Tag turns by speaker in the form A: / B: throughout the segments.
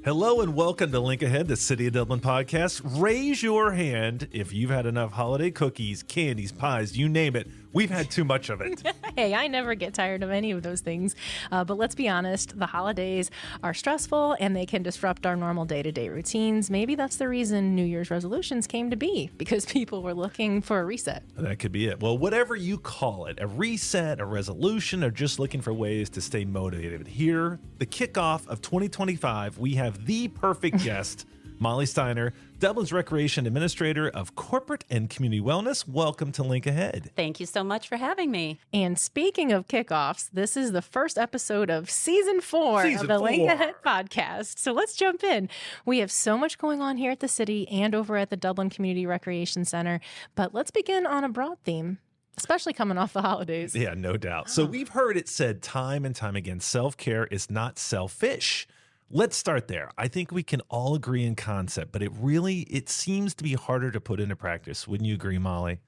A: Hello and welcome to Link Ahead, the City of Dublin podcast. Raise your hand if you've had enough holiday cookies, candies, pies, you name it. We've had too much of it.
B: Hey, I never get tired of any of those things. But let's be honest, the holidays are stressful and they can disrupt our normal day-to-day routines. Maybe that's the reason New Year's resolutions came to be, because people were looking for a reset.
A: That could be it. Well, whatever you call it, a reset, a resolution, or just looking for ways to stay motivated. Here, the kickoff of 2025, we have the perfect guest, Mollie Steiner, Dublin's Recreation Administrator of Corporate and Community Wellness. Welcome to Link Ahead.
C: Thank you so much for having me.
B: And speaking of kickoffs, this is the first episode of season 4 of the Link Ahead podcast. So let's jump in. We have so much going on here at the city and over at the Dublin Community Recreation Center, but let's begin on a broad theme, especially coming off the holidays.
A: Yeah, no doubt. So we've heard it said time and time again, self-care is not selfish. Let's start there. I think we can all agree in concept, but it seems to be harder to put into practice. Wouldn't you agree, Mollie?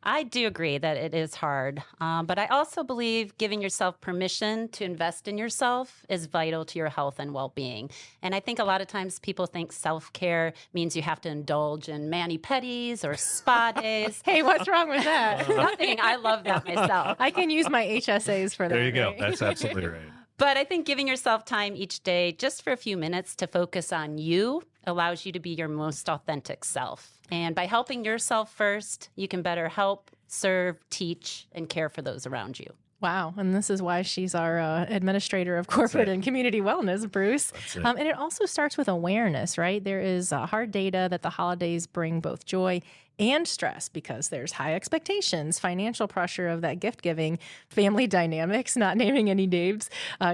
C: I do agree that it is hard, but I also believe giving yourself permission to invest in yourself is vital to your health and well-being. And I think a lot of times people think self-care means you have to indulge in mani-pedis or spa days.
B: Hey, what's wrong with that?
C: Nothing. I love that myself.
B: I can use my HSAs for that.
A: There you go.
B: Right?
A: That's absolutely right.
C: But I think giving yourself time each day just for a few minutes to focus on you allows you to be your most authentic self. And by helping yourself first, you can better help, serve, teach, and care for those around you.
B: Wow. And this is why she's our administrator of corporate and community wellness, Bruce. And it also starts with awareness, right? There is hard data that the holidays bring both joy and stress because there's high expectations, financial pressure of that gift giving, family dynamics, not naming any names,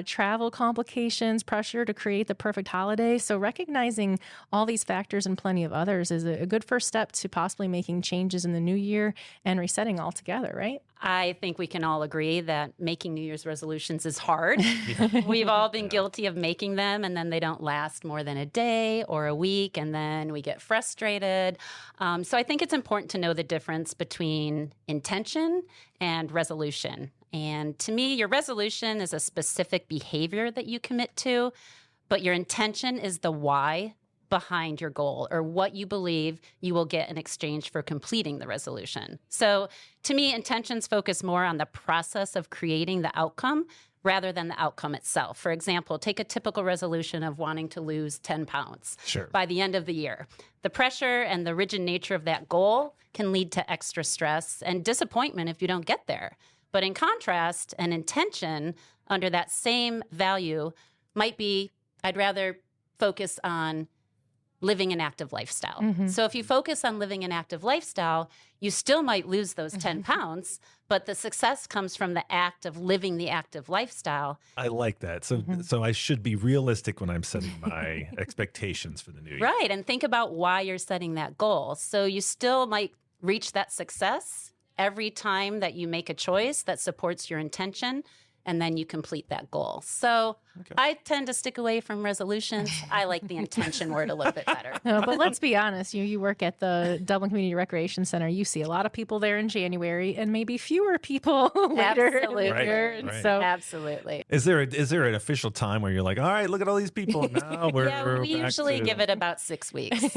B: travel complications, pressure to create the perfect holiday. So recognizing all these factors and plenty of others is a good first step to possibly making changes in the new year and resetting altogether, right?
C: I think we can all agree that making New Year's resolutions is hard. We've all been guilty of making them, and then they don't last more than a day or a week, and then we get frustrated. So I think it's important to know the difference between intention and resolution. And to me, your resolution is a specific behavior that you commit to, but your intention is the why behind your goal or what you believe you will get in exchange for completing the resolution. So to me, intentions focus more on the process of creating the outcome rather than the outcome itself. For example, take a typical resolution of wanting to lose 10 pounds by the end of the year. The pressure and the rigid nature of that goal can lead to extra stress and disappointment if you don't get there. But in contrast, an intention under that same value might be, I'd rather focus on living an active lifestyle. So if you focus on living an active lifestyle, you still might lose those 10 pounds, but the success comes from the act of living the active lifestyle.
A: I like that. So I should be realistic when I'm setting my expectations for the new year.
C: Right, and think about why you're setting that goal. So you still might reach that success every time that you make a choice that supports your intention, and then you complete that goal. So I tend to stick away from resolutions. I like the intention word a little bit better.
B: No, but let's be honest. You work at the Dublin Community Recreation Center. You see a lot of people there in January and maybe fewer people later in the year. And so,
C: absolutely.
A: Is there an official time where you're like, all right, look at all these people now?
C: We usually give it about 6 weeks. So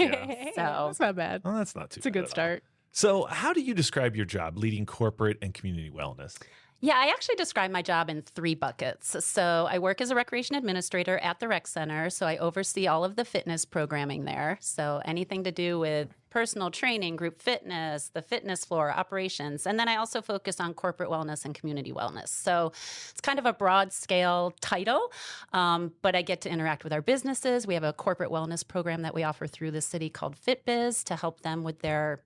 B: that's not bad.
A: Well, that's not too bad.
B: It's a good start.
A: So how do you describe your job leading corporate and community wellness?
C: Yeah, I actually describe my job in 3 buckets. So I work as a recreation administrator at the rec center. So I oversee all of the fitness programming there. So anything to do with personal training, group fitness, the fitness floor, operations. And then I also focus on corporate wellness and community wellness. So it's kind of a broad scale title, but I get to interact with our businesses. We have a corporate wellness program that we offer through the city called FitBiz to help them with their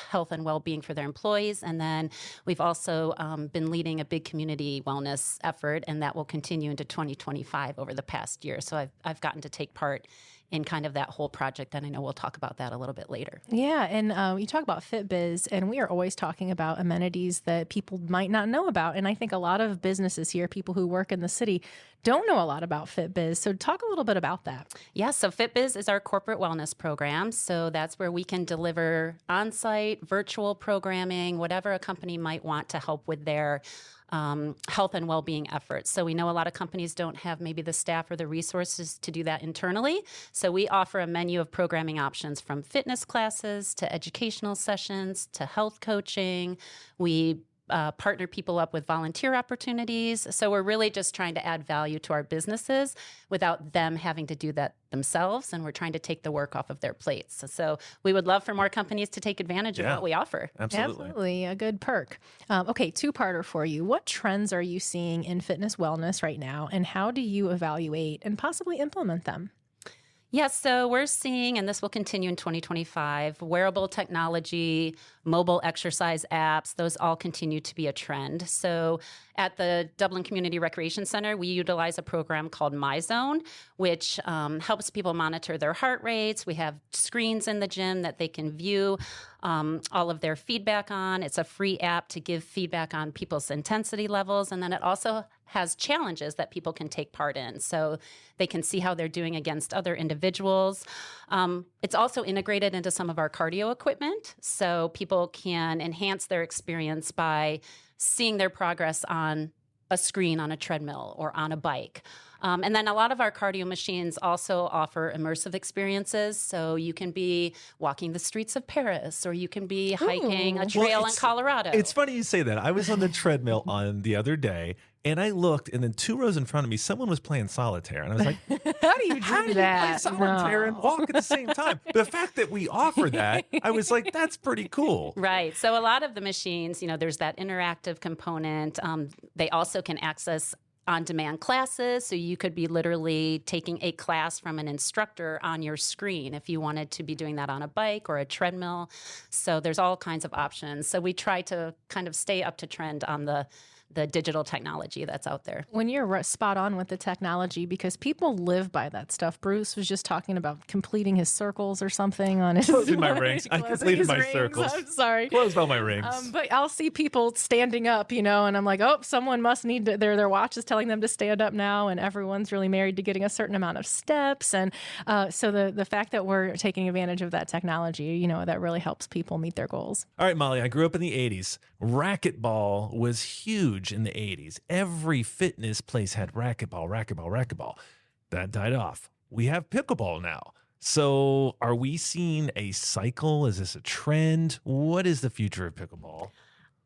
C: health and well-being for their employees. And then we've also been leading a big community wellness effort, and that will continue into 2025 over the past year. So I've gotten to take part in kind of that whole project, and I know we'll talk about that a little bit later.
B: Yeah, and you talk about FitBiz, and we are always talking about amenities that people might not know about. And I think a lot of businesses here, people who work in the city, don't know a lot about FitBiz. So talk a little bit about that.
C: Yeah, so FitBiz is our corporate wellness program. So that's where we can deliver on-site, virtual programming, whatever a company might want to help with their health and well-being efforts. So we know a lot of companies don't have maybe the staff or the resources to do that internally. So we offer a menu of programming options from fitness classes to educational sessions to health coaching. We partner people up with volunteer opportunities. So we're really just trying to add value to our businesses without them having to do that themselves. And we're trying to take the work off of their plates. So we would love for more companies to take advantage of what we offer.
B: Absolutely. A good perk. Okay, two-parter for you. What trends are you seeing in fitness wellness right now, and how do you evaluate and possibly implement them?
C: Yes, so we're seeing, and this will continue in 2025, wearable technology, mobile exercise apps, those all continue to be a trend. So at the Dublin Community Recreation Center, we utilize a program called MyZone, which helps people monitor their heart rates. We have screens in the gym that they can view all of their feedback on. It's a free app to give feedback on people's intensity levels. And then it also has challenges that people can take part in. So they can see how they're doing against other individuals. It's also integrated into some of our cardio equipment. So people can enhance their experience by seeing their progress on a screen on a treadmill or on a bike. And then a lot of our cardio machines also offer immersive experiences. So you can be walking the streets of Paris, or you can be hiking a trail in Colorado.
A: It's funny you say that. I was on the treadmill on the other day, and I looked, and then 2 rows in front of me, someone was playing solitaire. And I was like,
B: how do you do that?
A: Play solitaire and walk at the same time? The fact that we offer that, I was like, that's pretty cool.
C: Right. So a lot of the machines, there's that interactive component. They also can access on-demand classes. So you could be literally taking a class from an instructor on your screen if you wanted to be doing that on a bike or a treadmill. So there's all kinds of options. So we try to kind of stay up to trend on the digital technology that's out there.
B: When you're spot on with the technology, because people live by that stuff. Bruce was just talking about completing his circles or something on his...
A: Closing my rings. I completed my circles.
B: I'm sorry.
A: Closed all my rings.
B: But I'll see people standing up, and I'm like, oh, someone must need to, their watch is telling them to stand up now, and everyone's really married to getting a certain amount of steps. And so the fact that we're taking advantage of that technology, that really helps people meet their goals.
A: All right, Molly, I grew up in the 80s. Racquetball was huge in the 80s. Every fitness place had racquetball. That died off. We have pickleball now. So are we seeing a cycle? Is this a trend? What is the future of pickleball?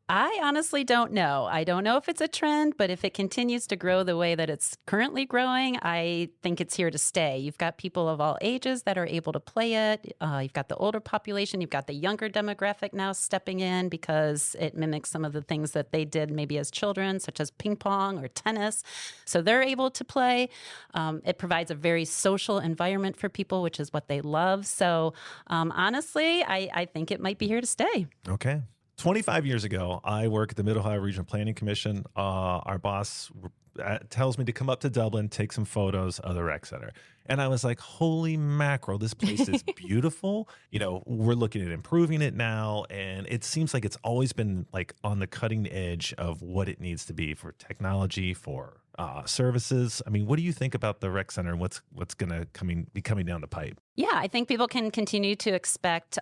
C: I honestly don't know. I don't know if it's a trend, but if it continues to grow the way that it's currently growing, I think it's here to stay. You've got people of all ages that are able to play it. You've got the older population. You've got the younger demographic now stepping in because it mimics some of the things that they did maybe as children, such as ping pong or tennis. So they're able to play. It provides a very social environment for people, which is what they love. So honestly, I think it might be here to stay.
A: Okay. 25 years ago, I work at the Mid-Ohio Regional Planning Commission. Our boss tells me to come up to Dublin, take some photos of the rec center. And I was like, holy mackerel, this place is beautiful. We're looking at improving it now. And it seems like it's always been like on the cutting edge of what it needs to be for technology, for services. I mean, what do you think about the rec center and what's going to be coming down the pipe?
C: Yeah, I think people can continue to expect,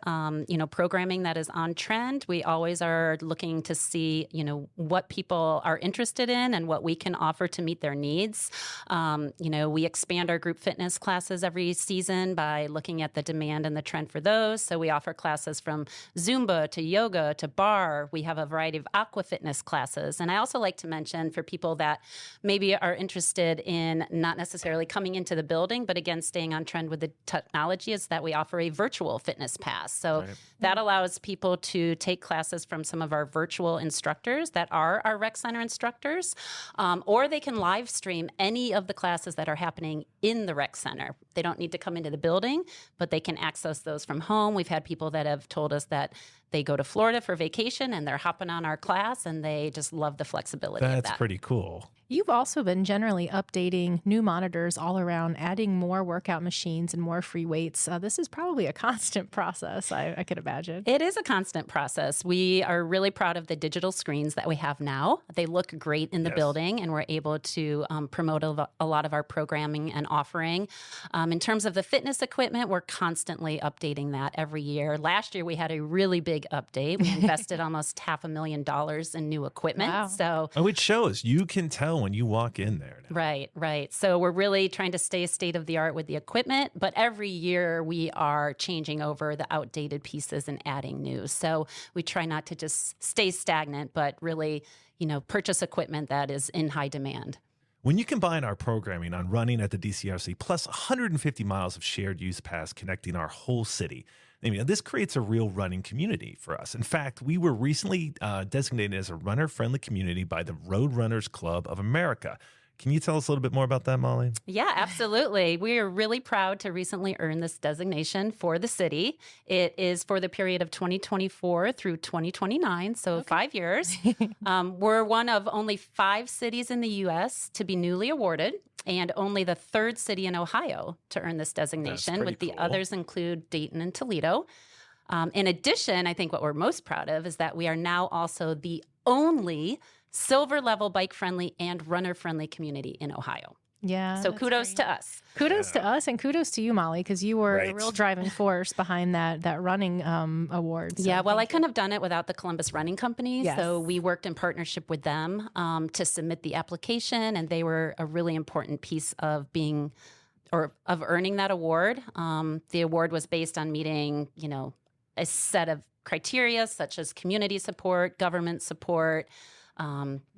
C: programming that is on trend. We always are looking to see, what people are interested in and what we can offer to meet their needs. We expand our group fitness classes every season by looking at the demand and the trend for those. So we offer classes from Zumba to yoga to bar. We have a variety of aqua fitness classes. And I also like to mention for people that maybe are interested in not necessarily coming into the building, but again, staying on trend with the technology, is that we offer a virtual fitness pass. So that allows people to take classes from some of our virtual instructors that are our rec center instructors, or they can live stream any of the classes that are happening in the rec center. They don't need to come into the building, but they can access those from home. We've had people that have told us that they go to Florida for vacation and they're hopping on our class and they just love the flexibility of that.
A: That's pretty cool.
B: You've also been generally updating new monitors all around, adding more workout machines and more free weights. This is probably a constant process, I could imagine.
C: It is a constant process. We are really proud of the digital screens that we have now. They look great in the building, and we're able to promote a lot of our programming and offering. In terms of the fitness equipment, we're constantly updating that every year. Last year, we had a really big update. We invested almost $500,000 in new equipment.
B: Wow.
C: So,
A: it shows. You can tell when you walk in there now.
C: Right. So we're really trying to stay state of the art with the equipment, but every year we are changing over the outdated pieces and adding new. So we try not to just stay stagnant, but really, purchase equipment that is in high demand.
A: When you combine our programming on running at the DCRC plus 150 miles of shared use paths connecting our whole city, this creates a real running community for us. In fact, we were recently designated as a runner-friendly community by the Road Runners Club of America. Can you tell us a little bit more about that, Mollie?
C: Yeah, absolutely. We are really proud to recently earn this designation for the city. It is for the period of 2024 through 2029, so 5 years. We're one of only 5 cities in the U.S. to be newly awarded, and only the 3rd city in Ohio to earn this designation, with the others include Dayton and Toledo. In addition, I think what we're most proud of is that we are now also the only silver level bike friendly and runner friendly community in Ohio.
B: Yeah.
C: So kudos to us.
B: Kudos to us, and kudos to you, Mollie, because you were a real driving force behind that running award. So
C: I couldn't have done it without the Columbus Running Company.
B: Yes. So
C: we worked in partnership with them to submit the application, and they were a really important piece of earning that award. The award was based on meeting, a set of criteria such as community support, government support,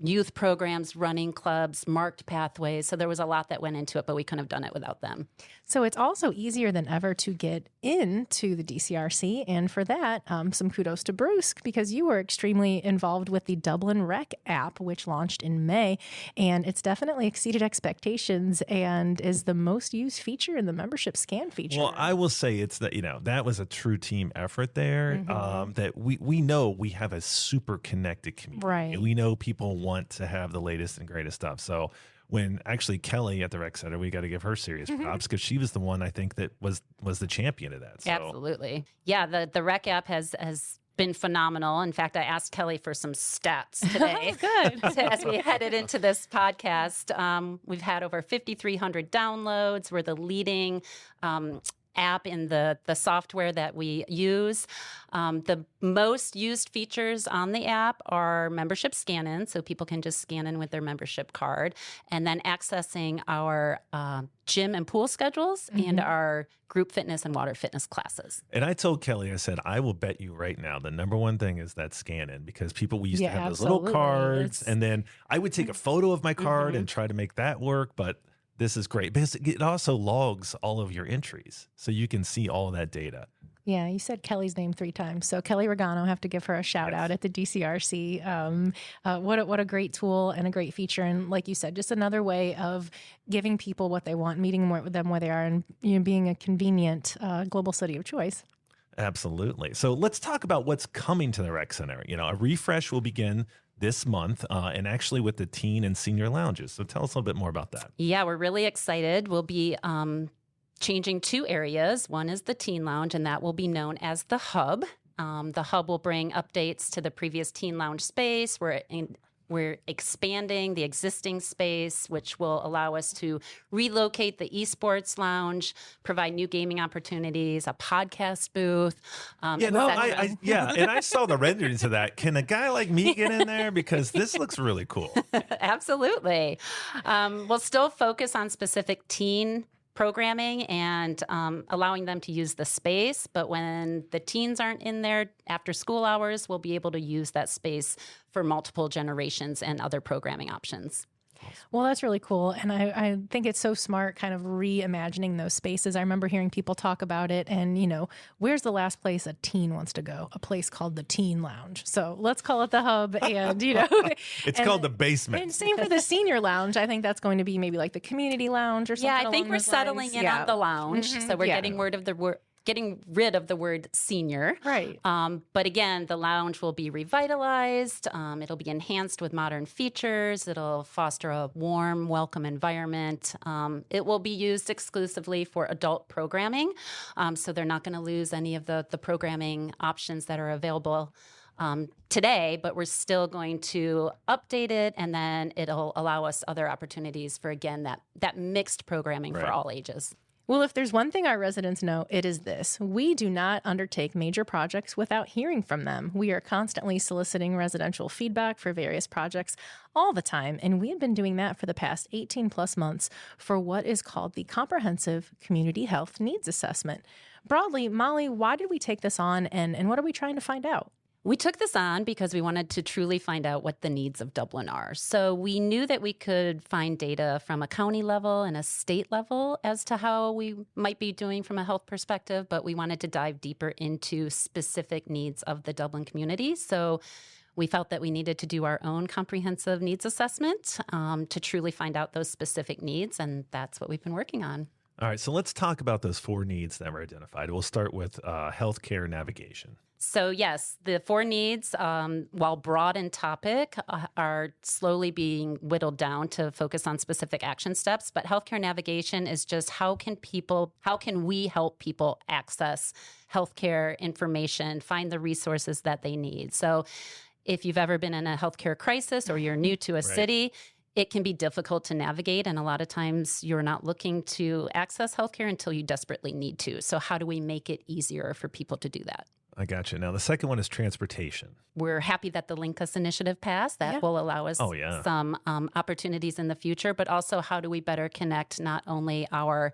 C: youth programs, running clubs, marked pathways. So there was a lot that went into it, but we couldn't have done it without them.
B: So it's also easier than ever to get into the DCRC. And for that, some kudos to Bruce, because you were extremely involved with the Dublin Rec app, which launched in May. And it's definitely exceeded expectations and is the most used feature in the membership scan feature.
A: Well, I will say it's that, that was a true team effort there. That we know we have a super connected community.
B: Right.
A: We know people want to have the latest and greatest stuff. So when actually Kelly at the Rec Center, we got to give her serious props, because she was the one, I think, that was the champion of that. So.
C: Absolutely. Yeah, the Rec app has been phenomenal. In fact, I asked Kelly for some stats today.
B: Good.
C: As we headed into this podcast. We've had over 5,300 downloads. We're the leading app in the software that we use. The most used features on the app are membership scan-in, so people can just scan in with their membership card, and then accessing our gym and pool schedules and our group fitness and water fitness classes.
A: And I told Kelly, I said, I will bet you right now the number one thing is that scan-in, because we used to have those little cards, and then I would take a photo of my card and try to make that work, but this is great because it also logs all of your entries, so you can see all of that data.
B: Yeah, you said Kelly's name 3 times. So Kelly Regano, have to give her a shout out at the DCRC. What a great tool and a great feature. And like you said, just another way of giving people what they want, meeting them where they are, and being a convenient global city of choice.
A: Absolutely. So let's talk about what's coming to the Rec Center. A refresh will begin this month, and actually with the teen and senior lounges. So tell us a little bit more about that.
C: Yeah, we're really excited. We'll be changing 2 areas. One is the teen lounge, and that will be known as the Hub. The Hub will bring updates to the previous teen lounge space. We're expanding the existing space, which will allow us to relocate the esports lounge, provide new gaming opportunities, a podcast booth.
A: And I saw the renderings of that. Can a guy like me get in there? Because this looks really cool.
C: Absolutely. We'll still focus on specific teen programming and allowing them to use the space. But when the teens aren't in there after school hours, we'll be able to use that space for multiple generations and other programming options.
B: Well, that's really cool. And I think it's so smart kind of reimagining those spaces. I remember hearing people talk about it and, where's the last place a teen wants to go? A place called the Teen Lounge. So let's call it the Hub and,
A: It's called the basement.
B: And same for the Senior Lounge. I think that's going to be maybe like the Community Lounge or something.
C: Yeah, I think we're settling in on the lounge. So we're getting word of the getting rid of the word senior.
B: Right.
C: But again, the lounge will be revitalized. It'll be enhanced with modern features. It'll foster a warm, welcome environment. It will be used exclusively for adult programming. So they're not going to lose any of the programming options that are available today, but we're still going to update it, and then it'll allow us other opportunities for, again, that mixed programming for all ages.
B: Well, if there's one thing our residents know, it is this. We do not undertake major projects without hearing from them. We are constantly soliciting residential feedback for various projects all the time, and we have been doing that for the past 18 plus months for what is called the Comprehensive Community Health Needs Assessment. Broadly, Mollie, why did we take this on, and what are we trying to find out?
C: We took this on because we wanted to truly find out what the needs of Dublin are. So we knew that we could find data from a county level and a state level as to how we might be doing from a health perspective, but we wanted to dive deeper into specific needs of the Dublin community. So we felt that we needed to do our own comprehensive needs assessment to truly find out those specific needs, and that's what we've been working on.
A: All right, so let's talk about those 4 needs that were identified. We'll start with healthcare navigation.
C: So yes, the 4 needs, while broad in topic, are slowly being whittled down to focus on specific action steps. But healthcare navigation is just how can we help people access healthcare information, find the resources that they need. So if you've ever been in a healthcare crisis or you're new to a city, it can be difficult to navigate, and a lot of times you're not looking to access healthcare until you desperately need to. So how do we make it easier for people to do that?
A: I got you. Now, the second one is transportation.
C: We're happy that the Link Us initiative passed. That will allow us some opportunities in the future, but also how do we better connect not only our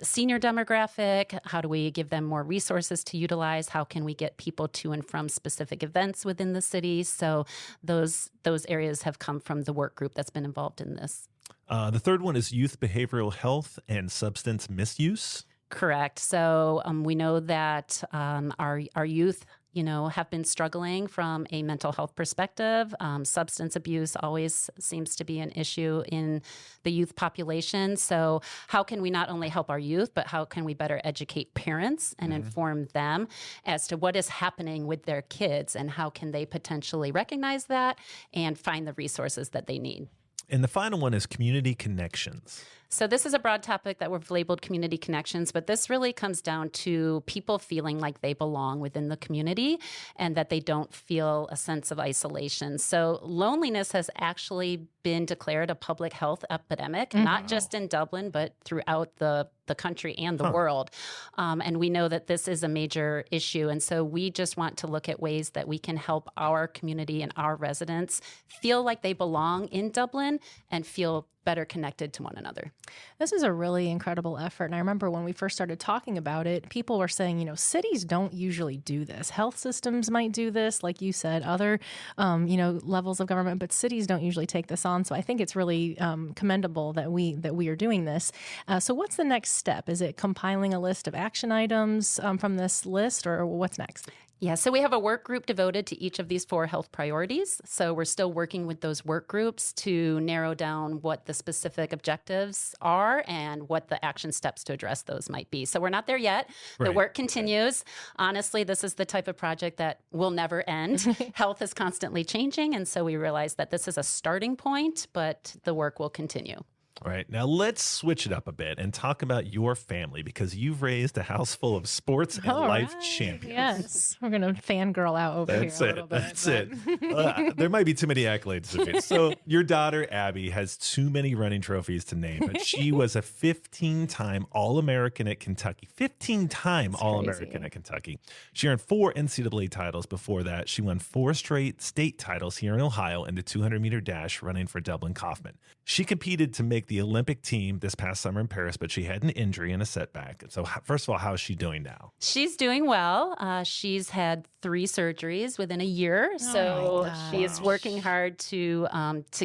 C: senior demographic, how do we give them more resources to utilize, how can we get people to and from specific events within the city. So those areas have come from the work group that's been involved in this.
A: The third one is youth behavioral health and substance misuse.
C: Correct. So we know that our youth, have been struggling from a mental health perspective. Substance abuse always seems to be an issue in the youth population. So how can we not only help our youth, but how can we better educate parents and inform them as to what is happening with their kids and how can they potentially recognize that and find the resources that they need?
A: And the final one is community connections.
C: So this is a broad topic that we've labeled community connections, but this really comes down to people feeling like they belong within the community and that they don't feel a sense of isolation. So loneliness has actually been declared a public health epidemic, not just in Dublin, but throughout the country and the world. And we know that this is a major issue. And so we just want to look at ways that we can help our community and our residents feel like they belong in Dublin and feel better connected to one another.
B: This is a really incredible effort. And I remember when we first started talking about it, people were saying, cities don't usually do this. Health systems might do this, like you said, other, levels of government, but cities don't usually take this on. So I think it's really commendable that we are doing this. So what's the next step? Is it compiling a list of action items from this list, or what's next?
C: Yeah, so we have a work group devoted to each of these 4 health priorities. So we're still working with those work groups to narrow down what the specific objectives are and what the action steps to address those might be. So we're not there yet. The work continues. Honestly, this is the type of project that will never end. Health is constantly changing, and so we realize that this is a starting point, but the work will continue.
A: All right, now let's switch it up a bit and talk about your family, because you've raised a house full of sports and life champions.
B: Yes, we're going to fangirl out over here a little bit.
A: That's it. There might be too many accolades to it. So your daughter, Abby, has too many running trophies to name, but she was a 15-time All-American at Kentucky. 15-time All-American at Kentucky. She earned 4 NCAA titles before that. She won 4 straight state titles here in Ohio in the 200-meter dash running for Dublin Coffman. She competed to make the Olympic team this past summer in Paris, but she had an injury and a setback. So first of all, how is she doing now?
C: She's doing well. She's had 3 surgeries within a year. So she is working hard to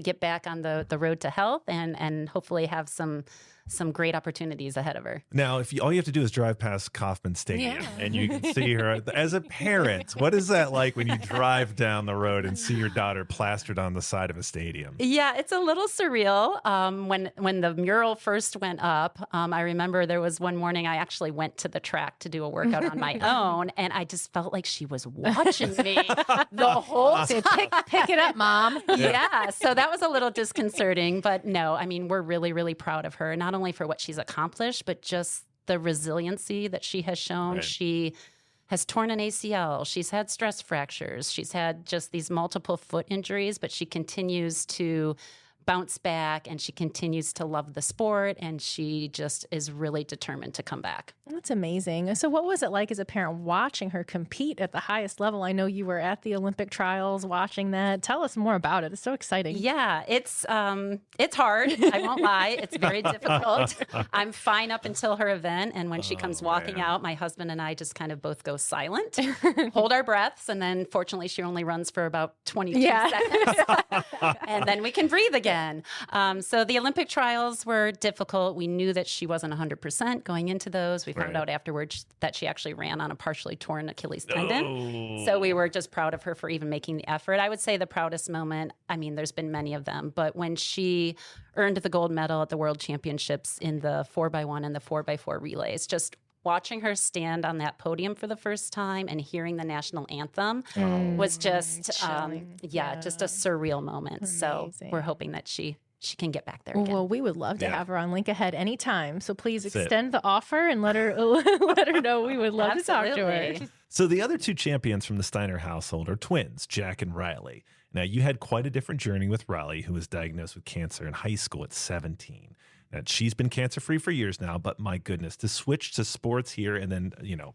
C: get back on the road to health and hopefully have some great opportunities ahead of her.
A: Now, all you have to do is drive past Coffman Stadium and you can see her. As a parent, what is that like when you drive down the road and see your daughter plastered on the side of a stadium?
C: Yeah, it's a little surreal when the mural first went up, I remember there was one morning I actually went to the track to do a workout on my own, and I just felt like she was watching me the whole time.
B: Pick it up, Mom.
C: Yeah, so that was a little disconcerting, but no, I mean, we're really, really proud of her, not only for what she's accomplished, but just the resiliency that she has shown.
A: Right.
C: She has torn an ACL. She's had stress fractures. She's had just these multiple foot injuries, but she continues to bounce back, and she continues to love the sport, and she just is really determined to come back.
B: That's amazing. So what was it like as a parent watching her compete at the highest level? I know you were at the Olympic trials watching that. Tell us more about it. It's so exciting.
C: Yeah, it's hard. I won't lie. It's very difficult. I'm fine up until her event, and when she comes walking out, my husband and I just kind of both go silent, hold our breaths, and then fortunately she only runs for about 22 seconds, and then we can breathe again. So the Olympic trials were difficult. We knew that she wasn't 100% going into those. We found out afterwards that she actually ran on a partially torn Achilles tendon. So we were just proud of her for even making the effort. I would say the proudest moment, I mean, there's been many of them, but when she earned the gold medal at the World Championships in the 4x1 and the 4x4 relays, just watching her stand on that podium for the first time and hearing the national anthem was just, just a surreal moment.
B: Amazing.
C: So we're hoping that she can get back there again.
B: Well, we would love to have her on Link Ahead anytime. So please
A: That's
B: extend the offer and let her know. We would love to talk to her.
A: So the other two champions from the Steiner household are twins, Jack and Riley. Now, you had quite a different journey with Riley, who was diagnosed with cancer in high school at 17. Now, she's been cancer-free for years now, but my goodness, to switch to sports here and then,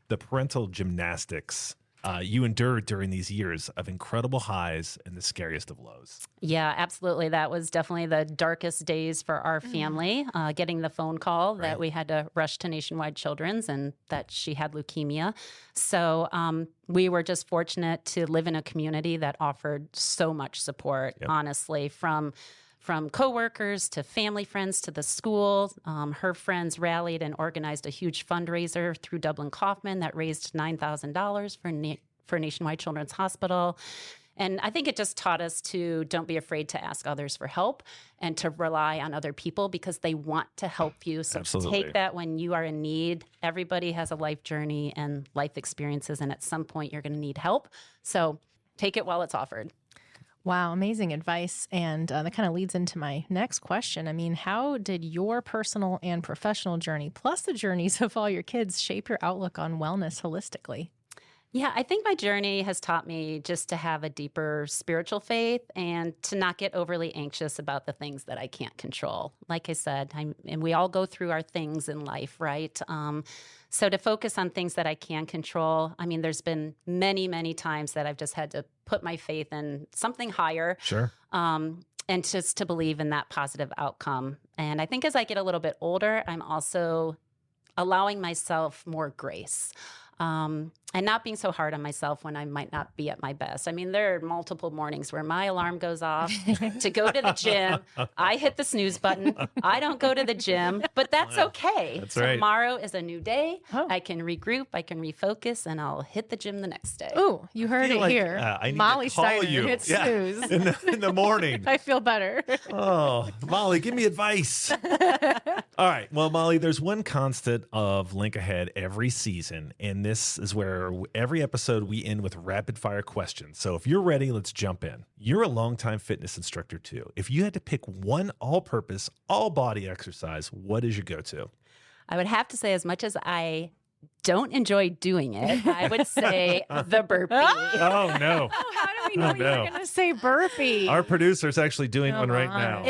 A: the parental gymnastics you endured during these years of incredible highs and the scariest of lows.
C: Yeah, absolutely. That was definitely the darkest days for our family, getting the phone call that we had to rush to Nationwide Children's and that she had leukemia. So we were just fortunate to live in a community that offered so much support, honestly, from coworkers to family friends to the school. Her friends rallied and organized a huge fundraiser through Dublin Coffman that raised $9,000 for Nationwide Children's Hospital. And I think it just taught us to don't be afraid to ask others for help and to rely on other people because they want to help you. So take that when you are in need. Everybody has a life journey and life experiences, and at some point you're going to need help. So take it while it's offered.
B: Wow, amazing advice. And that kind of leads into my next question. I mean, how did your personal and professional journey, plus the journeys of all your kids, shape your outlook on wellness holistically?
C: Yeah, I think my journey has taught me just to have a deeper spiritual faith and to not get overly anxious about the things that I can't control. Like I said, and we all go through our things in life, right? So to focus on things that I can control, I mean, there's been many, many times that I've just had to put my faith in something higher.
A: Sure.
C: And just to believe in that positive outcome. And I think as I get a little bit older, I'm also allowing myself more grace. And not being so hard on myself when I might not be at my best. I mean, there are multiple mornings where my alarm goes off to go to the gym. I hit the snooze button. I don't go to the gym, but that's okay.
A: That's right.
C: Tomorrow is a new day. I can regroup. I can refocus, and I'll hit the gym the next day.
B: Oh, you heard it here.
A: I need
B: Mollie
A: to call
B: Steiner
A: you
B: hit snooze.
A: in the morning.
B: I feel better.
A: Oh, Mollie, give me advice. All right. Well, Mollie, there's one constant of Link Ahead every season, and this is where every episode we end with rapid fire questions. So if you're ready, let's jump in. You're a longtime fitness instructor too. If you had to pick one all-purpose, all-body exercise, what is your go-to?
C: I would have to say, as much as I don't enjoy doing it, I would say the burpee.
A: Oh, no.
B: Oh, how do we know you were going to say burpee?
A: Our producer's actually doing one right now.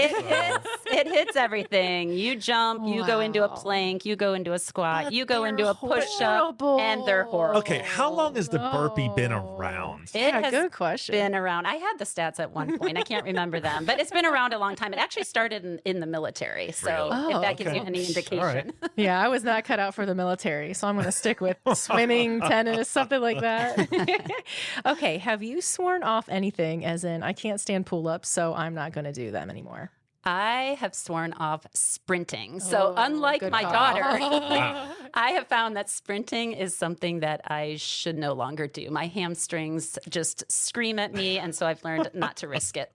C: It hits everything. You jump, you go into a plank, you go into a squat, you go into a push-up, and they're horrible.
A: Okay, how long has the burpee been around?
C: It has
B: good question.
C: been around. I had the stats at one point. I can't remember them, but it's been around a long time. It actually started in the military, so if that gives you any indication.
A: All right.
B: Yeah, I was not cut out for the military, so I'm going to stick with swimming, tennis, something like that. Okay, have you sworn off anything as in, I can't stand pull-ups, so I'm not going to do them anymore?
C: I have sworn off sprinting. So unlike my daughter, I have found that sprinting is something that I should no longer do. My hamstrings just scream at me, and so I've learned not to risk it.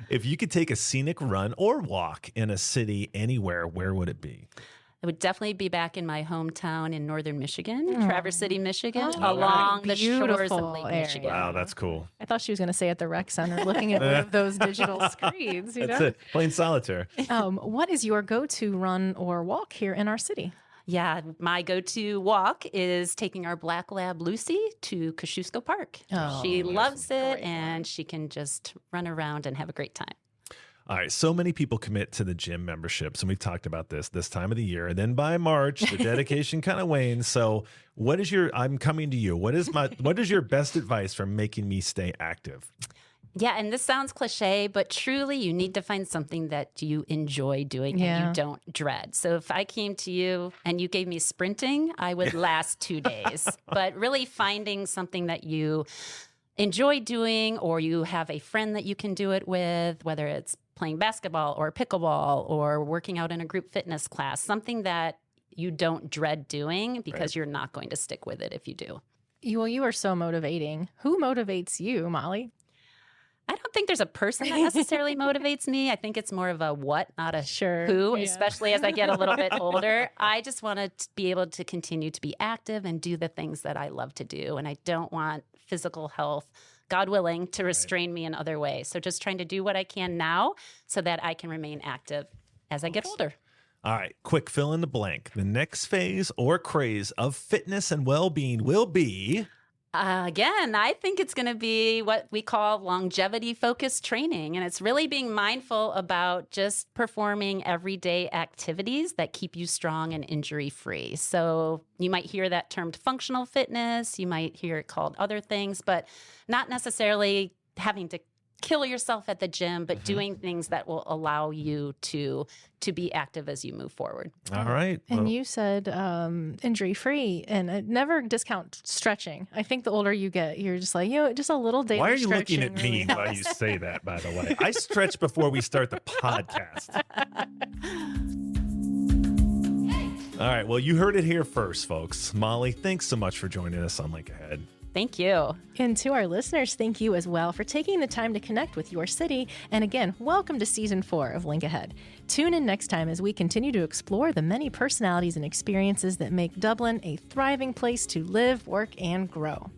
A: If you could take a scenic run or walk in a city anywhere, where would it be?
C: I would definitely be back in my hometown in northern Michigan, Traverse City, Michigan,
B: Oh,
C: along the shores of
B: beautiful
C: Lake
B: area.
C: Michigan.
A: Wow, that's cool.
B: I thought she was going to say at the rec center, looking at one of those digital screens. You
A: That's
B: know?
A: it. Playing solitaire.
B: What is your go-to run or walk here in our city?
C: Yeah, my go-to walk is taking our black lab Lucy to Kosciuszko Park.
B: Oh,
C: She
B: that's
C: loves
B: a
C: it,
B: great
C: and she can just run around and have a great time.
A: All right. So many people commit to the gym memberships, and we've talked about this time of the year. And then by March, the dedication kind of wanes. So I'm coming to you. What is your best advice for making me stay active?
C: Yeah, and this sounds cliche, but truly you need to find something that you enjoy doing and you don't dread. So if I came to you and you gave me sprinting, I would last 2 days. But really finding something that you enjoy doing, or you have a friend that you can do it with, whether it's playing basketball or pickleball or working out in a group fitness class, something that you don't dread doing because you're not going to stick with it if you do.
B: You are so motivating. Who motivates you, Mollie?
C: I don't think there's a person that necessarily motivates me. I think it's more of a what, not a who, especially as I get a little bit older. I just want to be able to continue to be active and do the things that I love to do. And I don't want physical health, God willing, to restrain me in other ways. So just trying to do what I can now so that I can remain active as I get older.
A: All right, quick fill in the blank. The next phase or craze of fitness and well-being will be...
C: Again, I think it's going to be what we call longevity-focused training. And it's really being mindful about just performing everyday activities that keep you strong and injury-free. So you might hear that termed functional fitness. You might hear it called other things, but not necessarily having to kill yourself at the gym, but doing things that will allow you to be active as you move forward.
A: All right.
B: And you said injury-free, and never discount stretching. I think the older you get, you're just like, just a little daily
A: Why are you looking
B: stretching
A: at me
B: really
A: while you say that, by the way? I stretch before we start the podcast. All right. Well, you heard it here first, folks. Mollie, thanks so much for joining us on Link Ahead.
C: Thank you.
B: And to our listeners, thank you as well for taking the time to connect with your city. And again, welcome to Season 4 of Link Ahead. Tune in next time as we continue to explore the many personalities and experiences that make Dublin a thriving place to live, work, and grow.